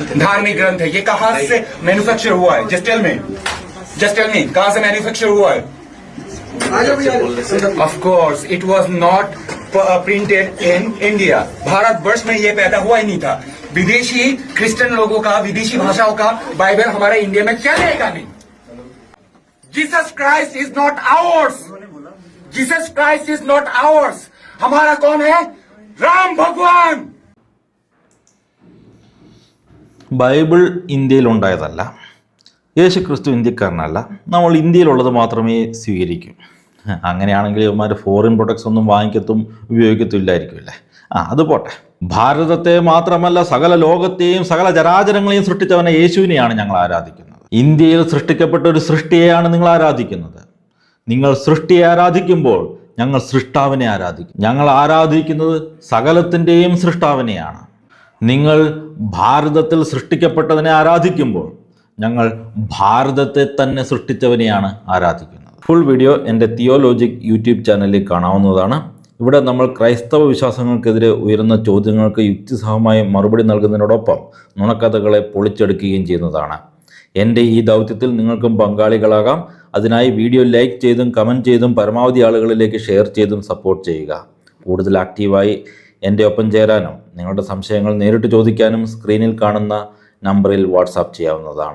धार्मिक ग्रंथ है, ये कहाँ से मैन्युफैक्चर हुआ है? जस्ट टेल मी कहाँ से मैन्युफैक्चर हुआ है? Of course it was not printed in India. Bharatvarsh में ये पैदा हुआ ही नहीं था। विदेशी क्रिश्चियन लोगों का, विदेशी भाषाओं का बाइबल हमारे इंडिया में चलेगा नहीं। Jesus Christ is not hours. Jesus Christ is not hours. हमारा कौन है? राम भगवान। ബൈബിൾ ഇന്ത്യയിലുണ്ടായതല്ല, യേശു ക്രിസ്തു ഇന്ത്യക്കാരനല്ല, നമ്മൾ ഇന്ത്യയിലുള്ളത് മാത്രമേ സ്വീകരിക്കൂ. അങ്ങനെയാണെങ്കിൽ ഇവന്മാർ ഫോറിൻ പ്രൊഡക്ട്സ് ഒന്നും വാങ്ങിക്കത്തും ഉപയോഗിക്കത്തില്ലായിരിക്കുമല്ലേ. അത് പോട്ടെ. ഭാരതത്തെ മാത്രമല്ല സകല ലോകത്തെയും സകല ചരാചരങ്ങളെയും സൃഷ്ടിച്ചവനെ യേശുവിനെയാണ് ഞങ്ങൾ ആരാധിക്കുന്നത്. ഇന്ത്യയിൽ സൃഷ്ടിക്കപ്പെട്ട ഒരു സൃഷ്ടിയെയാണ് നിങ്ങൾ ആരാധിക്കുന്നത്. നിങ്ങൾ സൃഷ്ടിയെ ആരാധിക്കുമ്പോൾ ഞങ്ങൾ സൃഷ്ടാവിനെ ആരാധിക്കും. ഞങ്ങൾ ആരാധിക്കുന്നത് സകലത്തിൻ്റെയും സൃഷ്ടാവിനെയാണ്. നിങ്ങൾ ഭാരതത്തിൽ സൃഷ്ടിക്കപ്പെട്ടതിനെ ആരാധിക്കുമ്പോൾ ഞങ്ങൾ ഭാരതത്തെ തന്നെ സൃഷ്ടിച്ചവനെയാണ് ആരാധിക്കുന്നത്. ഫുൾ വീഡിയോ എൻ്റെ തിയോലോജിക് യൂട്യൂബ് ചാനലിൽ കാണാവുന്നതാണ്. ഇവിടെ നമ്മൾ ക്രൈസ്തവ വിശ്വാസങ്ങൾക്കെതിരെ ഉയരുന്ന ചോദ്യങ്ങൾക്ക് യുക്തിസഹമായി മറുപടി നൽകുന്നതിനോടൊപ്പം നുണക്കഥകളെ പൊളിച്ചെടുക്കുകയും ചെയ്യുന്നതാണ്. എൻ്റെ ഈ ദൗത്യത്തിൽ നിങ്ങൾക്കും പങ്കാളികളാകാം. അതിനായി വീഡിയോ ലൈക്ക് ചെയ്തും കമൻറ്റ് ചെയ്തും പരമാവധി ആളുകളിലേക്ക് ഷെയർ ചെയ്തും സപ്പോർട്ട് ചെയ്യുക. കൂടുതൽ ആക്റ്റീവായി എൻ്റെ ഒപ്പം ചേരാനും നിങ്ങളുടെ സംശയങ്ങൾ നേരിട്ട് ചോദിക്കാനും സ്ക്രീനിൽ കാണുന്ന നമ്പറിൽ വാട്സാപ്പ് ചെയ്യാവുന്നതാണ്.